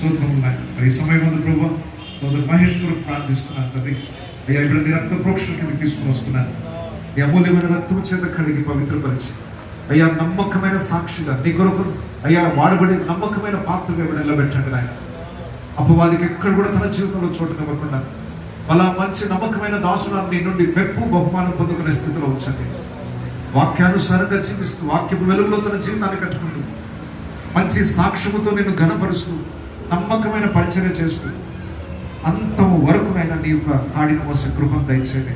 స్తోత్రములు నాయన. మరి ఈ సమయం ముందు ప్రభు సోదరు మహేష్ కొరకు ప్రార్థిస్తున్నాను తండ్రి. అయ్యా ఇప్పుడు నీ రక్త ప్రోక్షణ కింద తీసుకుని వస్తున్నాను. నీ అమూల్యమైన రక్తము చేత కడిగి పవిత్రపరిచి అయ్యా నమ్మకమైన సాక్షిగా నీ కొరకు అయ్యా వాడబడి నమ్మకమైన పాత్రగా ఇప్పుడు నిలబెట్టండి నాయన. అపవాదికి ఎక్కడ కూడా తన జీవితంలో చోటునివ్వకుండా అలా మంచి నమ్మకమైన దాసునాన్ని నీ నుండి మెప్పు బహుమానం పొందుకునే స్థితిలో ఉంచండి. వాక్యానుసారంగా జీవిస్తూ వాక్యపు వెలుగులో తన జీవితాన్ని కట్టుకుంటూ మంచి సాక్ష్యముతో నిన్ను ఘనపరుస్తూ నమ్మకమైన పరిచర్య చేస్తూ అంతము వరకునైనా నీ యొక్క కాడిని మోసే కృపను దయచేయండి.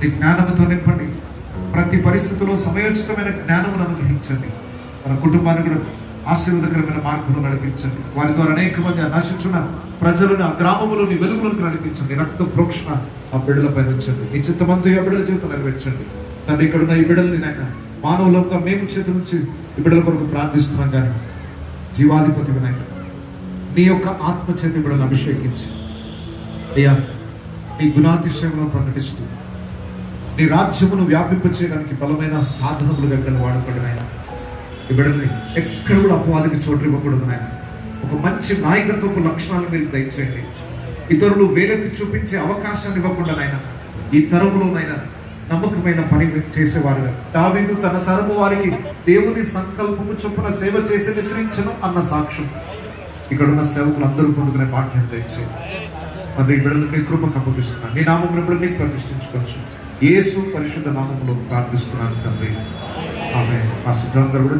నీ జ్ఞానముతో నింపండి. ప్రతి పరిస్థితిలో సమయోచితమైన జ్ఞానమును అనుగ్రహించండి. మన కుటుంబాన్ని కూడా ఆశీర్వాదకరమైన మార్గంలో నడిపించండి. వారి ద్వారా అనేక మంది నశించున్న ప్రజలను ఆ గ్రామములోని వెలుగులకు నడిపించండి. రక్త ప్రోక్షణ ఆ బిడ్డలపై ఉంచండి. నీ చిత్తమంతా ఆ బిడ్డల జీవితం నెరవేర్చండి. తండ్రి ఇక్కడున్న ఈ బిడ్డల్ని నాయన మానవులంగా మేము చేతి నుంచి ఈ బిడ్డల కొరకు ప్రార్థిస్తున్నాం. కానీ జీవాధిపతి నాయన నీ యొక్క ఆత్మ చేతి బిడ్డలను అభిషేకించి అయ్యా నీ గుణాతిశయంలో ప్రకటిస్తూ నీ రాజ్యమును వ్యాపింపచేయడానికి బలమైన సాధనములుగా బిడ్డలు వాడబడిన ఆయన ఈ బిడ్డల్ని ఎక్కడ కూడా అపవాదికి చోటు ఇవ్వకూడదు నాయన. ఒక మంచి నాయకత్వపు లక్షణాలు మీరు దయచేయండి. ఇతరులు వేలెత్తి చూపించే అవకాశాన్ని ఇవ్వకుండా నాయన ఈ తరములోనైనా నమ్మకమైన పని చేసేవారుగా దావీదు తన తరము వారికి దేవుని సంకల్పము చొప్పున సేవ చేసి నిద్రించను అన్న సాక్ష్యం ఇక్కడున్న సేవకులు అందరూ పొందుకునే భాగ్యం దయచేయండి. మరి ఈ బిడ్డలు నీ కృపకు అప్పగిస్తున్నాను. నీ నామమును ఇప్పుడు నీకు ప్రతిష్ఠించుకోవచ్చు. యేసు పరిశుద్ధ నామములో ప్రార్థిస్తున్నాను తండ్రి. ఆమేన్. ఆ సిద్ధాంతం కూడా